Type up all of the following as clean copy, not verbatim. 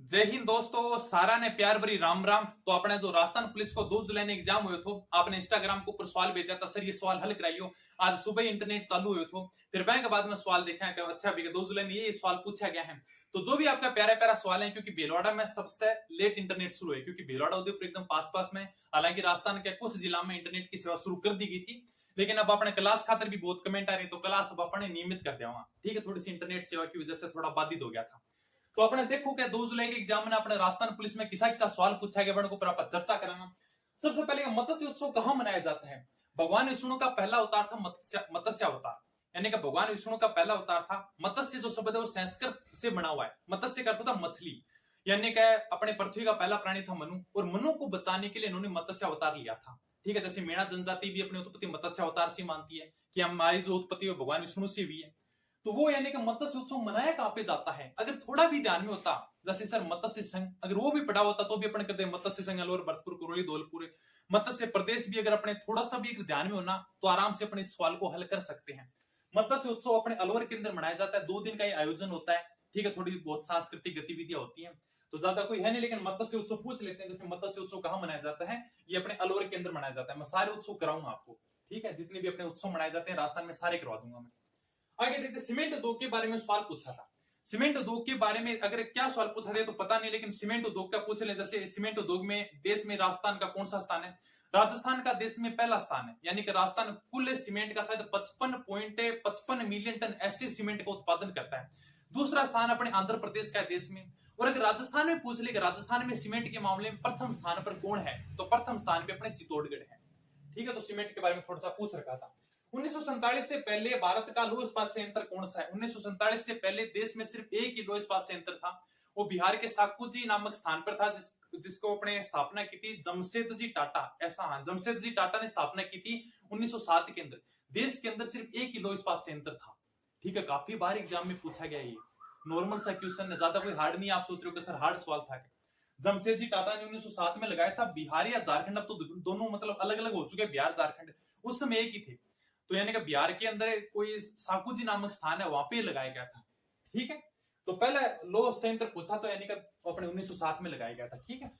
जय हिंद दोस्तों, सारा ने प्यार भरी राम राम। तो अपने जो राजस्थान पुलिस को 2 जुलाई ने एग्जाम हुए थे, आपने इंस्टाग्राम के ऊपर सवाल भेजा था, सर ये सवाल हल कराइयो। आज सुबह ही इंटरनेट चालू हुए थे, फिर बैंक के बाद में सवाल देखा है कि अच्छा भी 2 जुलाई ने ये सवाल पूछा गया है। तो जो भी आपका प्यारा प्यारा सवाल है, क्योंकि भीलवाड़ा में सबसे लेट इंटरनेट शुरू है, क्योंकि भीलवाड़ा उदयपुर एकदम पास में। हालांकि राजस्थान के कुछ जिला में इंटरनेट की सेवा शुरू कर दी गई थी, लेकिन अब अपने क्लास खातर भी बहुत कमेंट आ रही, तो क्लास अब अपने नियमित कर दिया। ठीक है, थोड़ी सी इंटरनेट सेवा की वजह से थोड़ा बाधित हो गया था। तो अपने देखो क्या 2 जुलाई के एग्जाम में अपने राजस्थान पुलिस में किसा किसा सवाल पूछा गया, बड़े को ऊपर आप चर्चा कराना। सबसे पहले मत्स्य उत्सव कहां मनाया जाता है? भगवान विष्णु का पहला अवतार था मत्स्य अवतार, यानी कि भगवान विष्णु का पहला अवतार था। मत्स्य जो शब्द है वो संस्कृत से बना हुआ है। मत्स्य का अर्थ था मछली, यानी कि अपने पृथ्वी का पहला प्राणी था मनु, और मनु को बचाने के लिए इन्होंने मत्स्य अवतार लिया था। ठीक है, जैसे मीणा जनजाति भी अपनी उत्पत्ति मत्स्य अवतार से मानती है कि हमारी जो उत्पत्ति है भगवान विष्णु से हुई है। तो वो यानी कि मत्स्य उत्सव मनाया कहां पे जाता है? अगर थोड़ा भी ध्यान में होता, जैसे सर मत्स्य संघ अगर वो भी पढ़ा होता तो भी अपन कहते मत्स्य संघ अलवर भरतपुर कुरोली धौलपुर मत्स्य प्रदेश भी अगर अपने थोड़ा सा भी ध्यान में होना तो आराम से अपने इस सवाल को हल कर सकते हैं। मत्स्य उत्सव अपने अलवर के अंदर मनाया जाता है, 2 दिन का ये आयोजन होता है। ठीक है, थोड़ी बहुत सांस्कृतिक गतिविधियां होती हैं, तो ज्यादा कोई है नहीं, लेकिन मत्स्य उत्सव पूछ लेते हैं। जैसे मत्स्य उत्सव कहां मनाया जाता है? ये अपने अलवर के अंदर मनाया जाता है। मैं सारे उत्सव कराऊंगा आपको, ठीक है, जितने भी अपने उत्सव मनाए जाते हैं राजस्थान में सारे करवा दूंगा मैं। आगे देखते सीमेंट उद्योग के बारे में सवाल पूछा था। सीमेंट उद्योग के बारे में अगर क्या सवाल पूछा था तो पता नहीं, लेकिन सीमेंट उद्योग का पूछ ले। जैसे सीमेंट उद्योग में देश में राजस्थान का कौन सा स्थान है? राजस्थान का देश में पहला स्थान है, यानी कि राजस्थान कुल सीमेंट का शायद 55.55 मिलियन टन ऐसे सीमेंट का उत्पादन करता है। दूसरा स्थान अपने आंध्र प्रदेश का देश में। और अगर राजस्थान में पूछ ले कि राजस्थान में सीमेंट के मामले में प्रथम स्थान पर कौन है, तो प्रथम स्थान पे अपने चित्तौड़गढ़ है। ठीक है, तो सीमेंट के बारे में थोड़ा सा पूछ रखा था। 1947 से पहले भारत का लौह इस्पात संयंत्र कौन सा है? 1947 से पहले देश में सिर्फ एक ही लौह इस्पात संयंत्र था, वो बिहार के साकुजी नामक स्थान पर था, जिसको अपने स्थापना की थी जमशेदजी टाटा। ऐसा, हाँ, जमशेदजी टाटा ने स्थापना की थी 1907 के अंदर। देश के अंदर सिर्फ एक ही लौह इस्पात संयंत्र था। ठीक है, काफी बार एग्जाम में पूछा गया ये नॉर्मल सा क्वेश्चन है, ज्यादा कोई हार्ड नहीं। आप सोच रहे हो कि सर हार्ड सवाल था। जमशेदजी टाटा ने 1907 में लगाया था। बिहार या झारखंड, अब तो दोनों मतलब अलग अलग हो चुके हैं, बिहार झारखंड उस समय एक ही थे। तो यानी कि बिहार के अंदर कोई साकुजी नामक स्थान है, वहां पे लगाया गया था। ठीक है, तो पहला लौह संयंत्र पूछा तो यानी कि अपने 1907 में लगाया गया था। ठीक है,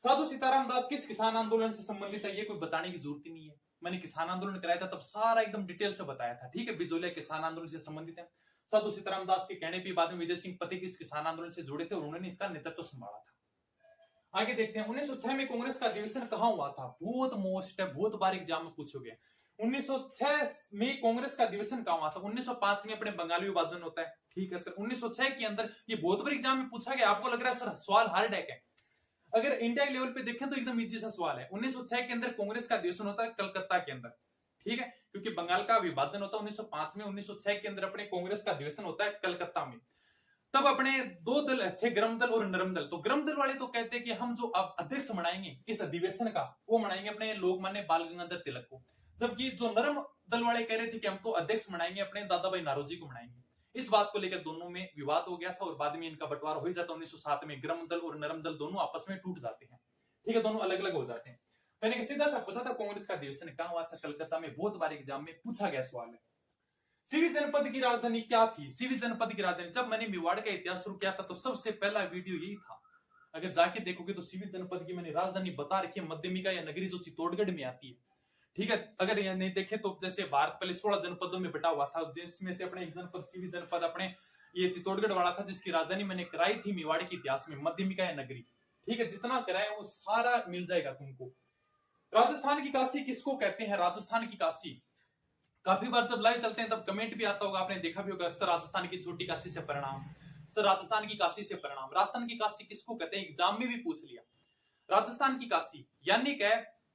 साधु सीताराम दास किस किसान आंदोलन से संबंधित है? ये कोई बताने की जरूरत ही नहीं है, मैंने किसान आंदोलन कराया था तब सारा एकदम डिटेल से बताया था। ठीक है, बिजोलिया किसान आंदोलन से संबंधित है। साधु सीताराम दास के कहने पे बाद में विजय सिंह पति किस किसान आंदोलन से जुड़े थे और उन्होंने इसका नेतृत्व संभाला था। आगे देखते हैं 1906 में कांग्रेस का अधिवेशन कहां हुआ था? बहुत मोस्ट है, बहुत बार एग्जाम में पूछोगे। 1906 में कांग्रेस का अधिवेशन कहां हुआ था? 1905 में अपने बंगाली विभाजन होता है। ठीक है सर, 1906 के अंदर। ये बहुत बार एग्जाम में पूछा गया। आपको लग रहा है सर सवाल हार्ड है क्या? अगर इंडिया के लेवल पे देखें तो एकदम इजी सा सवाल है। 1906 के अंदर कांग्रेस का अधिवेशन होता है कलकत्ता के अंदर। ठीक है, क्योंकि बंगाल का विभाजन होता है 1905 में। 1906 के अंदर अपने कांग्रेस का अधिवेशन होता है कलकत्ता में। तब अपने 2 दल थे, ग्रम दल और नरम दल। तो ग्रम दल वाले तो कहते हैं कि हम जो अब अध्यक्ष मनाएंगे इस अधिवेशन का, वो मनाएंगे अपने लोकमान्य बाल गंगाधर तिलक को। जबकि जो नरम दल वाले कह रहे थे कि हम तो अध्यक्ष मनाएंगे अपने दादा भाई नारोजी को मनाएंगे। इस बात को लेकर दोनों में विवाद हो गया था और बाद में इनका बंटवारा हो जाता है 1907 में। ग्रम दल और नरम दल दोनों आपस में टूट जाते हैं। ठीक है, दोनों अलग अलग हो जाते हैं। यानी कि सीधा सा पूछा था कांग्रेस का अधिवेशन कहां हुआ था? कलकत्ता में। बहुत बार एग्जाम में पूछा गया सवाल है। सीवी जनपद की राजधानी क्या थी? सीवी जनपद की राजधानी, जब मैंने मेवाड़ का इतिहास शुरू किया था तो सबसे पहला वीडियो यही था। अगर जाके देखोगे तो सीवी जनपद की मैंने राजधानी बता रखी है, मध्यमिका या नगरी, जो चित्तौड़गढ़ में आती है। ठीक है, अगर यह नहीं देखे तो जैसे भारत पहले 16 जनपदों में बटा हुआ था, जिसमें से अपने एक जनपद सीवी जनपद अपने ये चित्तौड़गढ़ वाला था, जिसकी राजधानी मैंने कराई थी मेवाड़ के इतिहास में, मध्यमिका या नगरी। ठीक है, जितना कराया वो सारा मिल जाएगा तुमको। राजस्थान की काशी किसको कहते हैं? राजस्थान की काशी, काफी बार जब लाइव चलते हैं तब कमेंट भी आता होगा, आपने देखा भी होगा, सर राजस्थान की छोटी काशी से परिणाम, सर राजस्थान की काशी से परिणाम। राजस्थान की काशी किसको कहते हैं? एग्जाम में भी पूछ लिया। राजस्थान की काशी यानी क्या,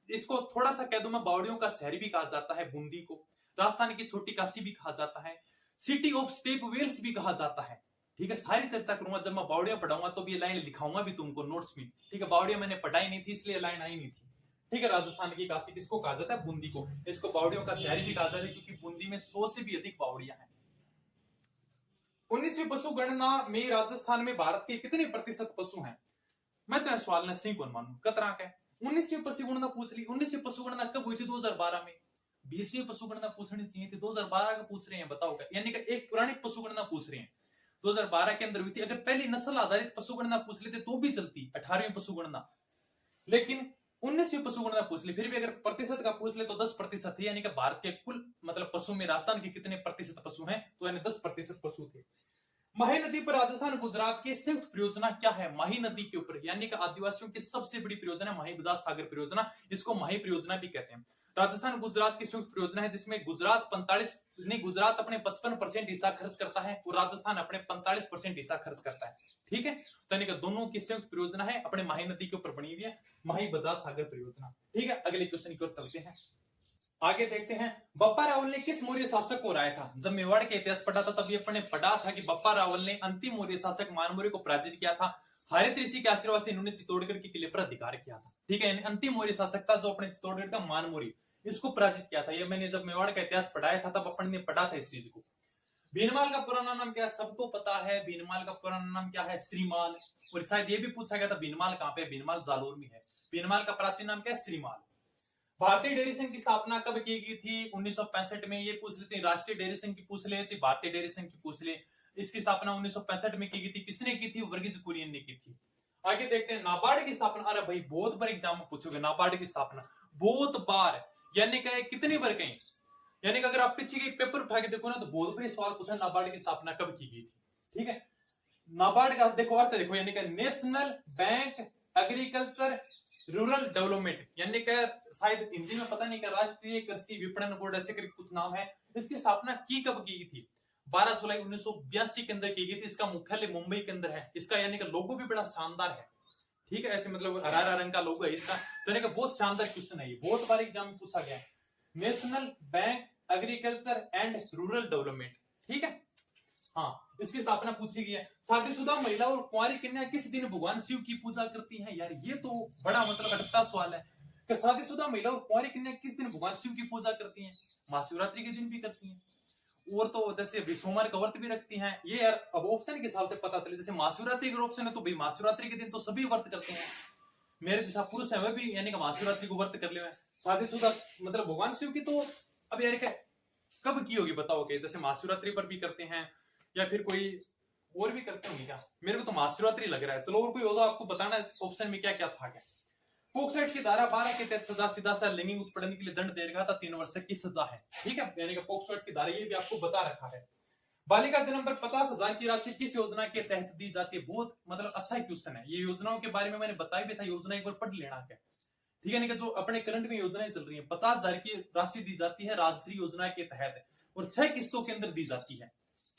इसको थोड़ा सा कह दूं मैं, बावड़ियों का शहर भी कहा जाता है बूंदी को। राजस्थान की छोटी काशी भी कहा जाता है, सिटी ऑफ स्टेप वेल्स भी कहा जाता है। ठीक है, सारी चर्चा करूंगा जब मैं बावड़ियां पढ़ाऊंगा तो ये लाइन लिखाऊंगा भी तुमको नोट्स में। ठीक है, बावड़ियां मैंने पढ़ाई नहीं थी इसलिए लाइन आई नहीं थी। ठीक है, राजस्थान की काशी किसको कहा जाता है? बूंदी को। इसको बावड़ियों का शहर भी कहा जाता है क्योंकि बूंदी में 100 से भी अधिक बावड़ियां हैं। 19वीं पशु गणना में राजस्थान में भारत के कितने प्रतिशत पशु हैं? मैं तो सवाल ने सही कौन मानू, कतरा का 19वीं पशु गणना पूछ ली। 19वीं पशु गणना कब हुई थी? 2012 में। 20वीं पशु गणना पूछनी चाहिए थी, 2012 का पूछ रहे हैं, बताओ क्या? यानी कि एक पुरानी पशु गणना पूछ रहे हैं। 2012 के अंदर हुई थी। अगर पहली नस्ल आधारित पशुगणना पूछ लेते तो भी चलती, 18वीं पशुगणना, लेकिन 19वीं पशुगणना पूछ ली, फिर भी अगर प्रतिशत का पूछ ले तो 10% थी, यानी कि भारत के कुल मतलब पशु में राजस्थान के कितने प्रतिशत पशु हैं, तो यानी 10% पशु थे। माही नदी पर राजस्थान गुजरात की संयुक्त परियोजना क्या है? माही नदी के ऊपर, यानी कि आदिवासियों की सबसे बड़ी परियोजना माही बजाज सागर परियोजना, इसको माही परियोजना भी कहते हैं। राजस्थान गुजरात की संयुक्त परियोजना है, जिसमें गुजरात 45 नहीं, गुजरात अपने 55% हिस्सा खर्च करता है और राजस्थान अपने 45% हिस्सा खर्च करता है। ठीक है, तो यानी कि दोनों की संयुक्त परियोजना है, अपने माही नदी के ऊपर बनी हुई है, माही बजाज सागर परियोजना। ठीक है, अगले क्वेश्चन की ओर चलते हैं। आगे देखते हैं, बप्पा रावल ने किस मौर्य शासक को हराया था? जब मेवाड़ के इतिहास पढ़ा था तब अपने पढ़ा था कि बप्पा रावल ने अंतिम मौर्य शासक मानमौर्य को पराजित किया था। हरित ऋषि के आशीर्वाद से इन्होंने चित्तौड़गढ़ के किले पर अधिकार किया था। ठीक है, अंतिम मौर्य शासक था जो अपने चित्तौड़गढ़ का मानमौर्य, इसको पराजित किया था। ये मैंने जब मेवाड़ का इतिहास पढ़ाया था तब अपन ने पढ़ा था इस चीज को। भीनमाल का पुराना नाम क्या है? सबको पता है भीनमाल का पुराना नाम क्या है? श्रीमाल। और शायद ये भी पूछा गया था भीनमाल कहां पे? भीनमाल जालोर में है। भीनमाल का प्राचीन नाम क्या है? श्रीमाल। भारतीय डेयरी संघ की स्थापना कब की गई थी? 1965 में। ये पूछ लेते, राष्ट्रीय डेयरी संघ की पूछ ले, भारतीय डेयरी संघ की पूछ ले। इसकी स्थापना 1965 में की गई थी। किसने की थी? वर्गीज कुरियन ने की थी। आगे देखते हैं, नाबार्ड की स्थापना। अरे भाई बहुत बार एग्जाम में पूछोगे, नाबार्ड की स्थापना बहुत बार, यानी कि कितनी बार कहीं, यानी कि अगर आप पीछे के पेपर उठा के देखो ना तो बहुत बड़े सवाल पूछा, नाबार्ड की स्थापना कब की गई थी। ठीक है, नाबार्ड का देखो अर्थ देखो, यानी कि national bank agriculture rural development, यानी कि शायद हिंदी में पता नहीं, राष्ट्रीय कृषि विपणन बोर्ड ऐसे करके कुछ नाम है। इसकी स्थापना की कब की गई थी? 12 जुलाई 1982 के अंदर की गई थी। इसका मुख्यालय मुंबई के अंदर है। इसका यानी कि लोगो भी बड़ा शानदार है। ठीक है, ऐसे मतलब हरा हरा रंग का लोगो है इसका, तो यानी कि बहुत शानदार क्वेश्चन है ये, बहुत बार एग्जाम में पूछा गया है। National bank agriculture and rural development. ठीक है, हाँ, इसकी स्थापना पूछी गई है। शादीशुदा महिला और कुंवारी कन्या किस दिन भगवान शिव की पूजा करती हैं? यार ये तो बड़ा मतलब अटकता सवाल है कि शादीशुदा महिला और कुंवारी कन्या किस दिन भगवान शिव की पूजा करती हैं? महाशिवरात्रि के दिन भी करती हैं, और तो जैसे सोमवार का व्रत भी रखती हैं। ये यार अब ऑप्शन के हिसाब से पता चले, जैसे महाशिवरात्रि का ऑप्शन है तो भाई महाशिवरात्रि के दिन तो सभी व्रत करते हैं। मेरे जैसा पुरुष है वह भी यानी कि महाशिवरात्रि को व्रत कर ले। शादीशुदा मतलब भगवान शिव की तो अब यार कब की होगी बताओ? के जैसे महाशिवरात्रि पर भी करते हैं या फिर कोई और भी करते होंगे क्या? मेरे को तो महाशिवरात्रि लग रहा है। चलो और कोई होगा आपको बताना ऑप्शन में क्या क्या था। क्या पोक्सो एक्ट की धारा 12 के तहत सजा सीधा सा लैंगिक उत्पीड़न के लिए दंड दे रखा था, 3 वर्ष तक की सजा है। ठीक है, यानी कि पोक्सो एक्ट की धारा ये भी आपको बता रखा है। बालिका जन्म पर 50,000 की राशि किस योजना के तहत दी जाती है? बहुत मतलब अच्छा क्वेश्चन है। ये योजनाओं के बारे में मैंने बताया भी था, योजना एक बार पढ़ लेना है। ठीक है, जो अपने करंट में योजनाएं चल रही है, 50,000 की राशि दी जाती है राजश्री योजना के तहत, और 6 किस्तों के अंदर दी जाती है।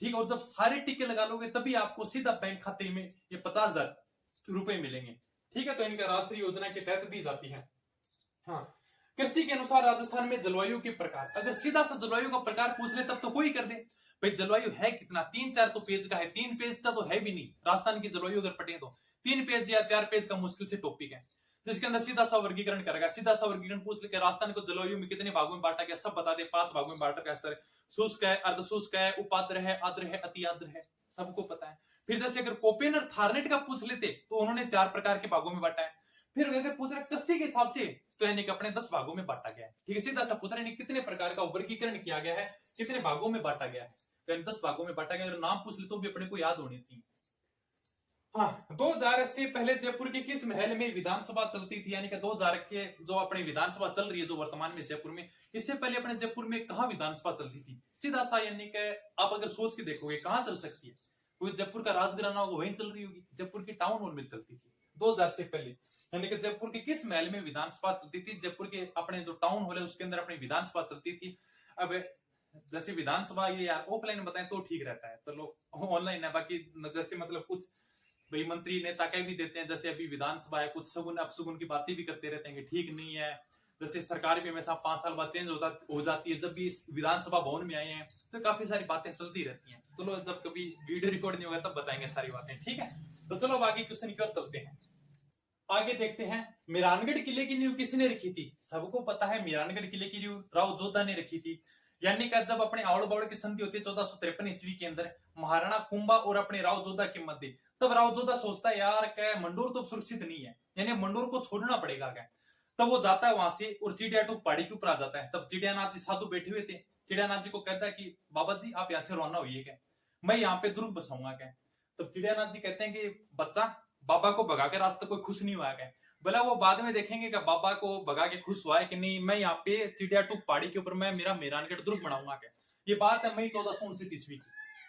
ठीक है, और जब सारे टीके लगा लोगे तभी आपको सीधा बैंक खाते में ये 50,000 रुपए मिलेंगे। ठीक है, तो इनका राजश्री योजना के तहत दी जाती है। हाँ, कृषि के अनुसार राजस्थान में जलवायु के प्रकार, अगर सीधा सा जलवायु का प्रकार पूछ ले तब तो कोई कर दे। भाई जलवायु है कितना? 3-4 तो पेज का है, 3 पेज का तो है भी नहीं। राजस्थान की जलवायु अगर पढ़े तो 3 पेज या 4 पेज का मुश्किल से टॉपिक है, तो इसके अंदर सीधा सा वर्गीकरण करेगा। सीधा सा वर्गीकरण पूछ लेकर राजस्थान को जलवायु में कितने भागों में बांटा गया, सब बता दे। 5 भागों में बांटा गया सर। शुष्क है, अर्धशुष्क है, उपाद्र है, आद्र है, अति आद्र है, सबको पता है। फिर जैसे अगर कोपेनर थारनेट का पूछ लेते तो उन्होंने 4 प्रकार के भागों में बांटा है। फिर अगर पूछ रहे कृषि के हिसाब से तो यानी कि अपने 10 भागों में बांटा गया है। ठीक है, सीधा सा पूछ रहे कितने प्रकार का वर्गीकरण किया गया है, कितने भागों में बांटा गया है, तो 10 भागों में बांटा गया। अगर नाम पूछ ले तो भी अपने को याद होनी चाहिए। हाँ, 2000 से पहले जयपुर के किस महल में विधानसभा चलती थी? यानी कि 2000 के जो अपनी विधानसभा चल रही है जो वर्तमान में जयपुर में, इससे पहले अपने जयपुर में कहाँ विधानसभा चलती थी? सीधा सा यानी कि आप अगर सोच के देखोगे कहाँ चल सकती है, कोई जयपुर का राजघराना होगा वहीं चल रही होगी। जयपुर की टाउन हॉल में चलती थी 2000 से पहले। यानी कि जयपुर के किस महल में विधानसभा चलती थी? जयपुर के अपने जो टाउन हॉल है उसके अंदर अपनी विधानसभा चलती थी। अब जैसे विधानसभा ये यार ऑफलाइन बताएं तो ठीक रहता है, चलो ऑनलाइन है। बाकी जैसे मतलब कुछ भाई मंत्री नेता कह भी देते हैं, जैसे अभी विधानसभा है, कुछ सगुन अपसगुन की बातें भी करते रहते हैं कि ठीक नहीं है। जैसे सरकार भी हमेशा 5 साल बाद चेंज हो जाती है। जब भी इस विधानसभा भवन में आए हैं तो काफी सारी बातें चलती रहती हैं। चलो जब कभी वीडियो रिकॉर्ड नहीं होगा तब बताएंगे सारी बातें। ठीक है, तो चलो आगे क्वेश्चन की ओर चलते हैं। आगे देखते हैं, मेहरानगढ़ किले की नींव किसने रखी थी? सबको पता है मेहरानगढ़ किले की नींव राव जोधा ने रखी थी। यानी कि जब अपने आवड़ बावड़ की संधि होती है 1453 ईस्वी के अंदर महाराणा कुंभा और अपने राव जोधा के मध्य, तब राव जोधा सोचता है यार क्या मंडोर तो सुरक्षित नहीं है, यानी मंडोर को छोड़ना पड़ेगा क्या। तब वो जाता है वहां से और चिड़ियाटूप पहाड़ी के ऊपर आ जाता है। तब चिड़ियानाथ जी साधु बैठे हुए थे। चिड़ियानाथ जी को कहता है कि बाबा जी आप यहाँ से रवाना होइए क्या। मैं यहाँ पे दुर्ग बसाऊंगा क्या। तब चिड़ियानाथ जी कहते हैं कि बच्चा, बाबा को भगा के आज तक कोई खुश नहीं हुआ क्या। बोला वो बाद में देखेंगे कि बाबा को भगा के खुश हुआ है कि नहीं, मैं यहाँ पे चिड़िया टूक पहाड़ी के ऊपर मैं मेरा मेहरानगढ़ दुर्ग बनाऊंगा क्या। ये बात है मई 1459 ईस्वी की,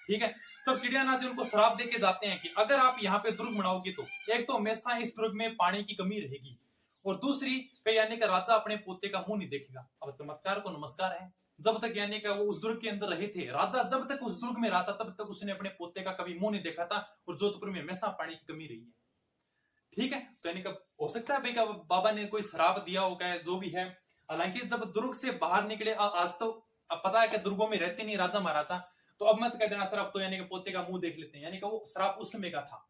ठीक है। तब चिड़ियानाथ जी उनको श्राप दे के जाते हैं कि अगर आप यहाँ पे दुर्ग बनाओगे तो एक तो हमेशा इस दुर्ग में पानी की कमी रहेगी, और दूसरी पे यानी कि राजा अपने पोते का मुंह नहीं देखेगा। अब चमत्कार को नमस्कार है, जब तक यानी कि वो उस दुर्ग के अंदर रहे थे, राजा जब तक उस दुर्ग में रहा था तब तक उसने अपने पोते का कभी मुंह नहीं देखा था, और जोधपुर में हमेशा पानी की कमी रही है, ठीक है। तो यानी कि हो सकता है भाई का बाबा ने कोई श्राप दिया होगा, जो भी है। हालांकि जब दुर्ग से बाहर निकले, आज तो अब पता है कि दुर्गों में रहते नहीं राजा महाराजा, तो अब मत कह देना सर अब तो यानी कि पोते का मुंह देख लेते हैं, यानी कि वो श्राप उस समय का था,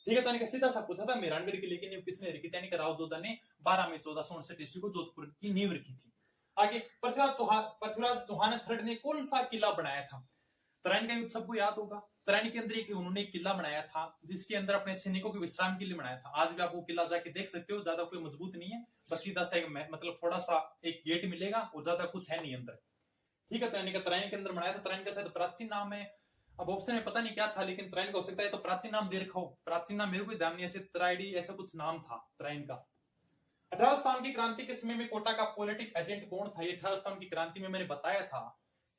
ठीक है। तो यानी कि सीधा सा पूछा था मेहरानगढ़ की लेकिन किसने रखी थी, यानी कि राव जोधा ने 12 मई 1459 ईस्वी को जोधपुर की नींव रखी थी। आगे पृथ्वीराज चौहान थर्ड ने कौन सा किला बनाया था। तराइन का युद्ध सबको याद होगा। तराइन के अंदर एक उन्होंने किला बनाया था जिसके अंदर अपने सैनिकों के विश्राम के लिए बनाया था। आज भी आप वो किला जाके देख सकते हो, ज्यादा कोई मजबूत नहीं है, बस सीधा सा एक मतलब थोड़ा सा एक गेट मिलेगा और ज्यादा कुछ है नहीं अंदर, ठीक है। तो यानी कि तराइन के अंदर बनाया था। तराइन का शायद प्राचीन नाम है, अब ऑप्शन में पता नहीं क्या था, लेकिन तराइन का हो सकता है तो प्राचीन नाम दे रखा हो, प्राचीन नाम मेरे को ध्यान नहीं, ऐसे तराइडी ऐसा कुछ नाम था तराइन का। 1857 की क्रांति के समय में कोटा का पॉलिटिक एजेंट कौन था। 1857 की क्रांति में मैंने बताया था,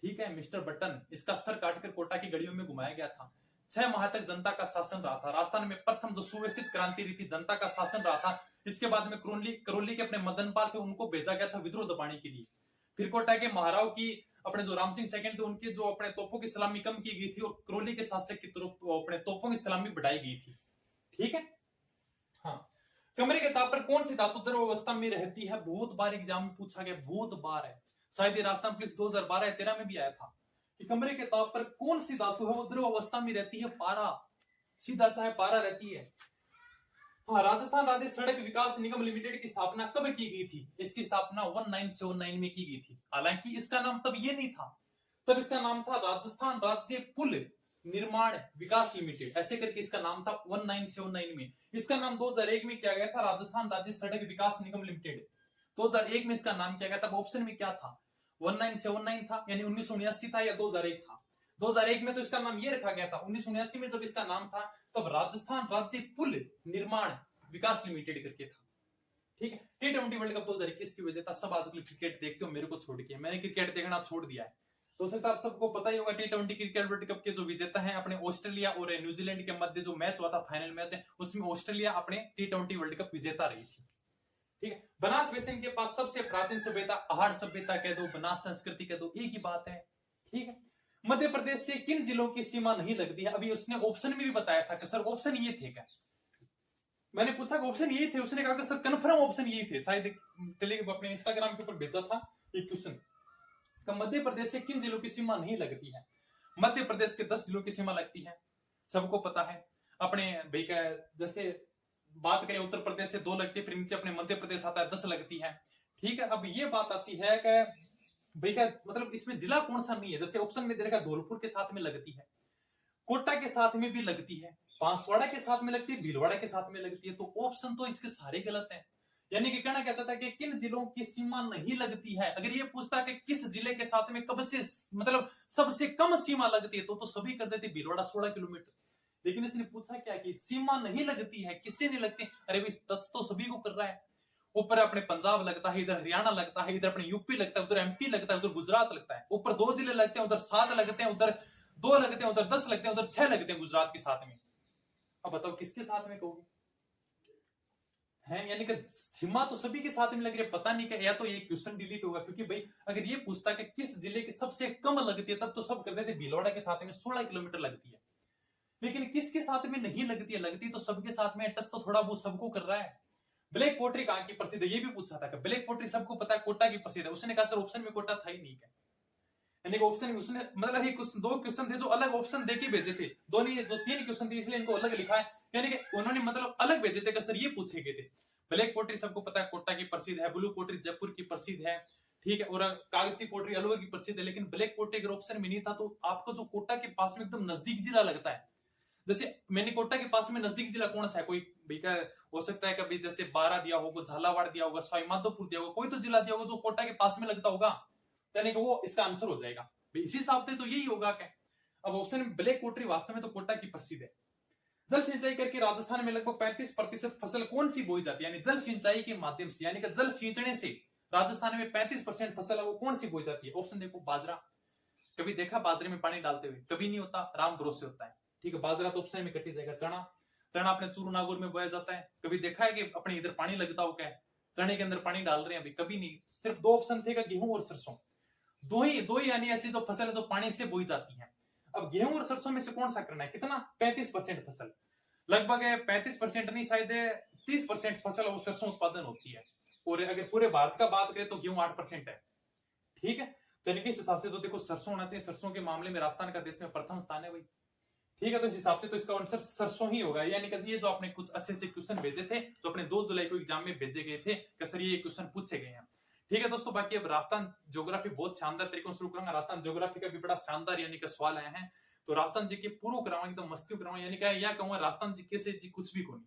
ठीक है, मिस्टर बटन, इसका सर काटकर कोटा की गलियों में घुमाया गया था। 6 माह तक जनता का शासन रहा था। राजस्थान में प्रथम जो सुव्यवस्थित क्रांति रही थी, जनता का शासन रहा था। इसके बाद में करौली के अपने मदनपाल थे, उनको भेजा गया था विद्रोह दबाने के लिए। फिर कोटा के महाराव की अपने जो राम सिंह सेकंड थे, उनके जो अपने तोपों की सलामी कम की गई थी, और करौली के शासक की तरफ अपने तोपों की सलामी बढ़ाई गई थी, ठीक है। हाँ, कमरे के ताप पर कौन सी धातु द्रव अवस्था में रहती है। बहुत बार एग्जाम में पूछा गया, बहुत बार है, शायद ये राजस्थान पुलिस 2012-13 में भी आया था कि कमरे के ताप पर कौन सी धातु है वो द्रव अवस्था में रहती है। पारा, सीधा सा है, पारा रहती है। हाँ, राजस्थान राज्य सड़क विकास निगम लिमिटेड की स्थापना कब की गई थी। इसकी स्थापना 1979 में की गई थी। हालांकि इसका नाम तब ये नहीं था, तब इसका नाम था राजस्थान राज्य पुल निर्माण विकास लिमिटेड, ऐसे करके इसका नाम था 1979 में। इसका नाम 2001 में किया गया था राजस्थान राज्य सड़क विकास निगम लिमिटेड। 2001 में इसका नाम किया गया था। ऑप्शन में क्या था, 1979 था यानी 1979 था, या 2001 था। 2001 में तो इसका नाम ये रखा गया था। 1979 में जब इसका नाम था तब राजस्थान राज्य पुल निर्माण विकास लिमिटेड करके था, ठीक है। T20 वर्ल्ड कप 2021 की वजह था। सब आजकल क्रिकेट देखते हो मेरे को छोड़ के, मैंने क्रिकेट देखना छोड़ दिया है। तो सकता आप सबको पता ही होगा T20 क्रिकेट वर्ल्ड कप के जो विजेता हैं अपने ऑस्ट्रेलिया और न्यूजीलैंड के मध्य जो मैच हुआ था, फाइनल मैच है, उसमें ऑस्ट्रेलिया अपने T20 वर्ल्ड कप विजेता रही थी, ठीक है। बनास बेसिन के पास सबसे प्राचीन सभ्यता आहार सभ्यता कह दो, बनास संस्कृति कह दो, एक ही बात है, ठीक है। मध्य प्रदेश से किन जिलों की सीमा नहीं लगती है। अभी उसने ऑप्शन में भी बताया था कि सर ऑप्शन ये थे क्या, मैंने पूछा कि ऑप्शन यही थे, उसने कहा कि सर कंफर्म ऑप्शन यही थे। शायद अपने इंस्टाग्राम के ऊपर भेजा था एक क्वेश्चन, मध्य प्रदेश से किन जिलों की सीमा नहीं लगती है। मध्य प्रदेश के 10 जिलों की सीमा लगती है, सबको पता है। अपने भाई का जैसे बात करें उत्तर प्रदेश से 2 लगती है, फिर नीचे अपने मध्य प्रदेश आता है 10 लगती है, ठीक है। अब ये बात आती है कि भाई का मतलब इसमें जिला कौन सा नहीं है। जैसे ऑप्शन में दे रखा धौलपुर के साथ में लगती है, कोटा के साथ में भी लगती है, बांसवाड़ा के साथ में लगती है, भीलवाड़ा के साथ में लगती है। तो ऑप्शन तो इसके सारे गलत हैं। यानी कि कहना क्या चाहता है कि किन जिलों की सीमा नहीं लगती है। अगर ये पूछता कि किस जिले के साथ में कब से मतलब सबसे कम सीमा लगती है तो सभी कर देते भीलवाड़ा 16 किलोमीटर। लेकिन इसने पूछा क्या कि सीमा नहीं लगती है, किससे नहीं लगती। अरे भाई टच तो सभी को कर रहा है। ऊपर अपने पंजाब लगता है, इधर हरियाणा लगता है, इधर अपने यूपी लगता है, उधर एमपी लगता है, उधर गुजरात लगता है। ऊपर 2 जिले लगते हैं, उधर 7 लगते हैं, उधर 2 लगते हैं, उधर 10 लगते हैं, उधर 6 लगते हैं गुजरात के साथ में। अब बताओ किसके साथ में कहोगे है। यानी कि सीमा तो सभी के साथ में लग रही है। पता नहीं कि या तो ये क्वेश्चन डिलीट होगा, क्योंकि भाई अगर ये पूछता कि किस जिले की सबसे कम लगती है तब तो सब कर देते भीलवाड़ा के साथ में 16 किलोमीटर लगती है। लेकिन किसके साथ में नहीं लगती है, लगती तो सबके साथ में, टच तो थोड़ा वो सबको कर रहा है। ब्लैक पोट्री कहाँ की प्रसिद्ध है, ये भी पूछा था कि ब्लैक पोट्री सबको पता है कोटा की प्रसिद्ध है। उसने कहा सर ऑप्शन में कोटा था ही नहीं है। यानी ऑप्शन उसने मतलब ही कुछ 2 क्वेश्चन थे जो अलग ऑप्शन देके भेजे थे, दोनों जो 3 क्वेश्चन थे इसलिए इनको अलग लिखा है। यानी कि उन्होंने मतलब अलग भेजे थे कि सर ये पूछे गए थे। ब्लैक पोट्री सबको पता है कोटा की प्रसिद्ध है, ब्लू पोट्री जयपुर की प्रसिद्ध है, ठीक है, और कागजी पोट्री अलवर की प्रसिद्ध है। लेकिन ब्लैक पोट्री अगर ऑप्शन में नहीं था तो आपको जो कोटा के पास में एकदम नजदीक जिला लगता है, जैसे मैंने कोटा के पास में नजदीक जिला कौन सा है, कोई भैया हो सकता है कभी जैसे बारा दिया होगा, झालावाड़ दिया होगा, सवाई माधोपुर दिया होगा, कोई तो जिला दिया होगा जो कोटा के पास में लगता होगा, यानी कि वो इसका आंसर हो जाएगा। इसी हिसाब से तो यही होगा क्या। अब ऑप्शन में ब्लैक पोल्ट्री वास्तव में तो कोटा की प्रसिद्ध है। जल सिंचाई करके राजस्थान में लगभग 35% फसल कौन सी बोई जाती है, यानी जल सिंचाई के माध्यम से, यानी कि जल सींचने से राजस्थान में 35% फसल है वो कौन सी बोई जाती है। ऑप्शन देखो, बाजरा। कभी देखा बाजरे में पानी डालते हुए? कभी नहीं होता, राम भरोसे होता है। ठीक है, बाजरा तो ऑप्शन में कटी जाएगा। चना, चना अपने चूरू नागौर में बोया जाता है। कभी देखा है कि अपने इधर पानी लगता हो क्या, चने के अंदर पानी डाल रहे हैं? अभी कभी नहीं। सिर्फ दो ऑप्शन थे, गेहूं और सरसों। दो ही यानी ऐसी जो फसल है जो पानी से बोई जाती है। अब गेहूं और सरसों में से कौन सा करना है? कितना? 35% फसल, लगभग 35% नहीं, शायद 30% फसल वो सरसों उत्पादन होती है। और अगर पूरे भारत का बात करें तो गेहूं 8% है। ठीक है, तो इनके हिसाब से तो देखो सरसों होना चाहिए। सरसों के मामले में राजस्थान का देश में प्रथम स्थान है भाई। ठीक है, तो इस हिसाब से तो इसका आंसर सरसों ही होगा। यानी कि ये जो आपने कुछ अच्छे से क्वेश्चन भेजे थे जो अपने 2 जुलाई को एग्जाम में भेजे गए थे कि सर ये क्वेश्चन पूछे गए हैं। ठीक है दोस्तों, बाकी अब राजस्थान ज्योग्राफी बहुत शानदार तरीके से शुरू करूंगा। राजस्थान ज्योग्राफी का भी बड़ा शानदार यानी कि सवाल आए हैं, तो राजस्थान जी के पूरा कराऊंगा, एकदम मस्ती कराऊंगा। यानी कि यह कहूंगा राजस्थान जी के से जी कुछ भी को नहीं।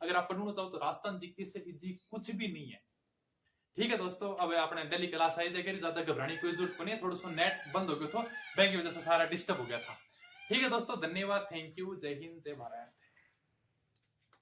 अगर आप पढ़ना चाहो तो राजस्थान जी के से जी कुछ भी नहीं है। ठीक है दोस्तों, अब अपने दिल्ली क्लास आई जाएगी, ज्यादा घबराने की कोई जरूरत नहीं है। थोड़ा सा नेट बंद हो गया था बैंक की वजह से, सारा डिस्टर्ब हो गया था। ठीक है दोस्तों, धन्यवाद, थैंक यू, जय हिंद, जय भारत।